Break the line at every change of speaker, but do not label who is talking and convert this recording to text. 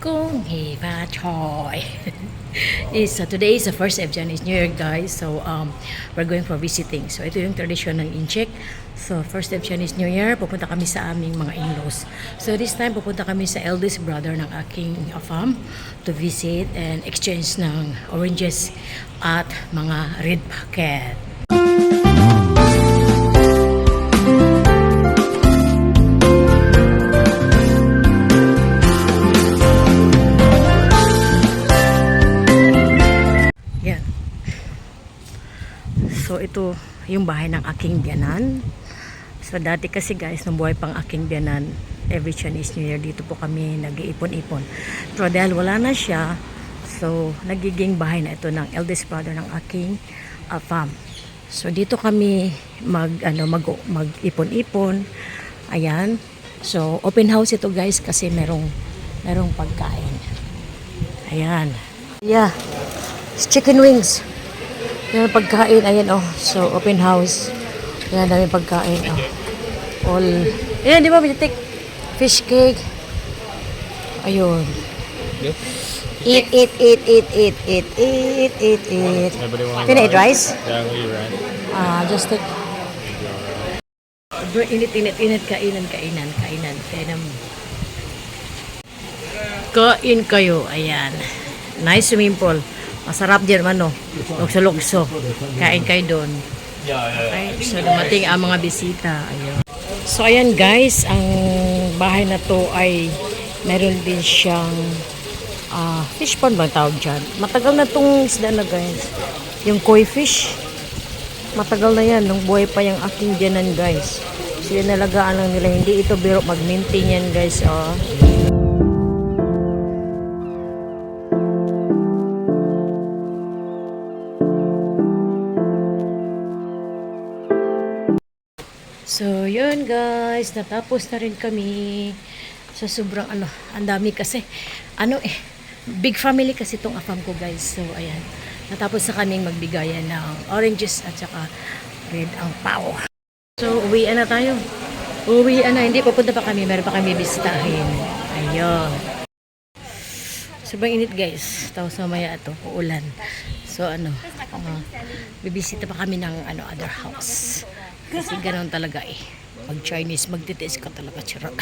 Kung Hiva Choy. So today is the first of Chinese New Year, guys. So we're going for visiting. So ito yung tradisyon ng Incheck. So first of Chinese New Year, pupunta kami sa aming mga in-laws. So this time pupunta kami sa eldest brother ng aking afam to visit and exchange ng oranges at mga red packet. So ito yung bahay ng aking biyanan. So dati kasi guys, nung buhay pang aking biyanan, every Chinese New Year dito po kami nag-iipon-ipon. Pero dahil wala na siya, so nagiging bahay na ito ng eldest brother ng aking fam. So dito kami mag-ipon-ipon. Ayan. So open house ito guys kasi merong pagkain. Ayan. Yeah. It's chicken wings. Yan pagkain, ayan oh. So, open house. Yan, dami pagkain oh. All. Yan, di ba? Take fish cake. Ayun. Eat. Can I eat rice?
Yeah, I'm gonna eat rice.
Just take. Init. Kainan. Kain kayo. Ayan. Nice swimming pool. Masarap din ano, lukso. Kain kayo doon. Okay, so dumating ang mga bisita. Ayun. So ayan guys, ang bahay na to ay meron din siyang fish pond bang tawag dyan. Matagal na tong isda na guys. Yung koi fish. Matagal na yan, nung buhay pa yung aking biyanan guys. So yun nalagaan lang nila. Hindi ito biro mag-maintain yan guys. So, yun guys, natapos na rin kami. So, sobrang ang dami kasi. Big family kasi itong afam ko guys. So, ayan. Natapos na kaming magbigayan ng oranges at saka red ang pao. So, uwian na tayo. Uwian na. Hindi, pupunta pa kami. Meron pa kami bisitahin. Ayun. Sobrang init guys. Tapos mamaya ito, uulan. So, bibisita pa kami ng other house. Kasi ganoon talaga eh. Pag Chinese, magtitiis ka talaga. Charot.